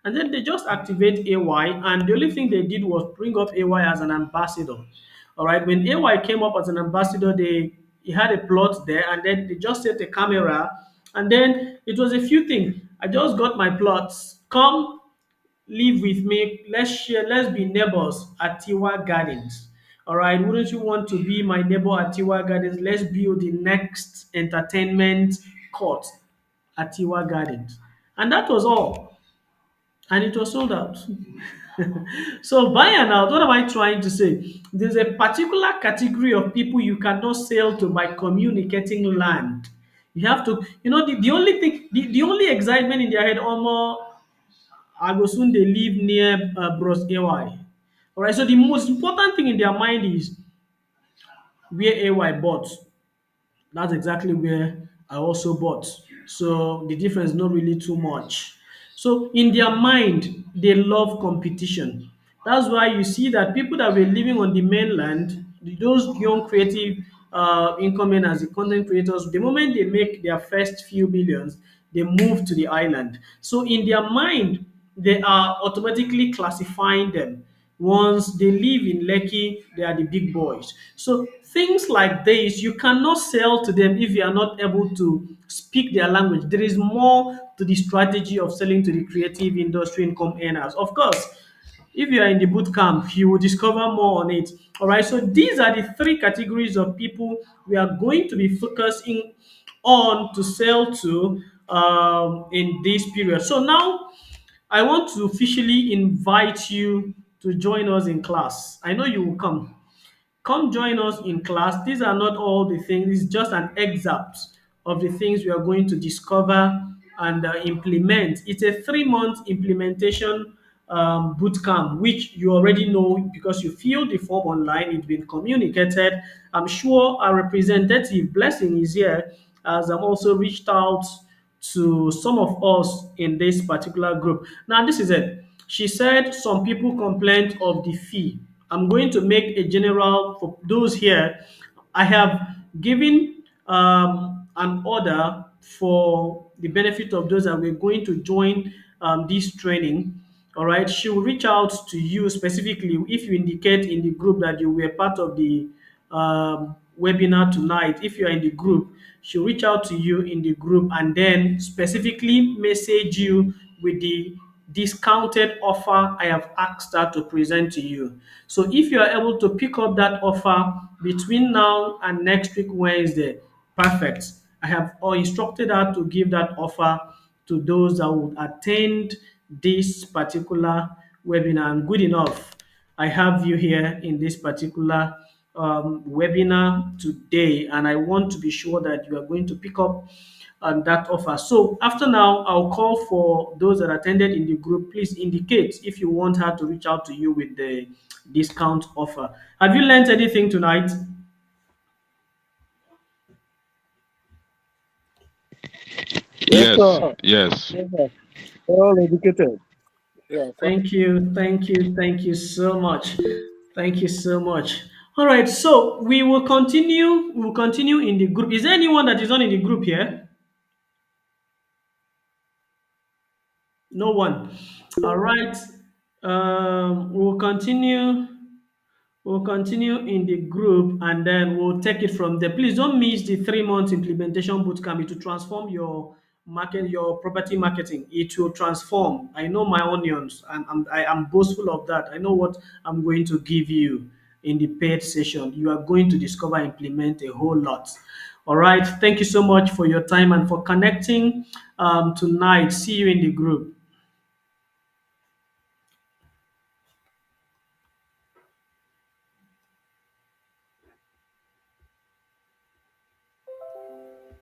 A: And then they just activate AY, and the only thing they did was bring up AY as an ambassador. All right, when AY came up as an ambassador, he had a plot there, and then they just set a camera, and then it was a few things. I just got my plots. Come live with me. Let's share. Let's be neighbors at Tiwa Gardens. All right. Wouldn't you want to be my neighbor at Tiwa Gardens? Let's build the next entertainment court at Tiwa Gardens. And that was all. And it was sold out. So buy and out, what am I trying to say? There's a particular category of people you cannot sell to by communicating land. You have to, the only thing, the only excitement in their head, almost I go soon they live near Bros AY. All right, so the most important thing in their mind is where AY bought. That's exactly where I also bought. So the difference is not really too much. So in their mind, they love competition. That's why you see that people that were living on the mainland, those young creative income earners, the content creators, the moment they make their first few millions, they move to the island. So in their mind, they are automatically classifying them. Once they live in Lekki, they are the big boys. So things like this, you cannot sell to them if you are not able to speak their language. There is more to the strategy of selling to the creative industry income earners. Of course, if you are in the boot camp, you will discover more on it. All right. So these are the three categories of people we are going to be focusing on to sell to in this period. So now I want to officially invite you to join us in class. I know you will come. Come join us in class. These are not all the things, it's just an excerpt of the things we are going to discover and implement. It's a 3 month implementation boot camp, which you already know because you filled the form online, it's been communicated. I'm sure our representative Blessing is here, as I'm also reached out to some of us in this particular group. Now, this is it. She said some people complained of the fee. I'm going to make a general for those here. I have given an order for the benefit of those that we're going to join this training. All right, she will reach out to you specifically if you indicate in the group that you were part of the webinar tonight. If you are in the group, she'll reach out to you in the group and then specifically message you with the discounted offer I have asked her to present to you. So if you are able to pick up that offer between now and next week Wednesday, perfect. I have all instructed her to give that offer to those that would attend this particular webinar. And good enough, I have you here in this particular webinar today, and I want to be sure that you are going to pick up on that offer. So after now, I'll call for those that attended in the group. Please indicate if you want her to reach out to you with the discount offer. Have you learned anything tonight?
C: Yes,
E: Yes,
C: sir.
E: yes.
C: Yes, sir. Well educated. Yeah.
A: Thank you, thank you, thank you so much. Thank you so much. All right, so we will continue. We will continue in the group. Is there anyone that is not in the group here? No one. All right. We will continue. We'll continue in the group and then we'll take it from there. Please don't miss the 3 months implementation bootcamp to transform your market, your property marketing. It will transform. I know my onions. I am boastful of that. I know what I'm going to give you in the paid session. You are going to discover, implement a whole lot. All right. Thank you so much for your time and for connecting tonight. See you in the group.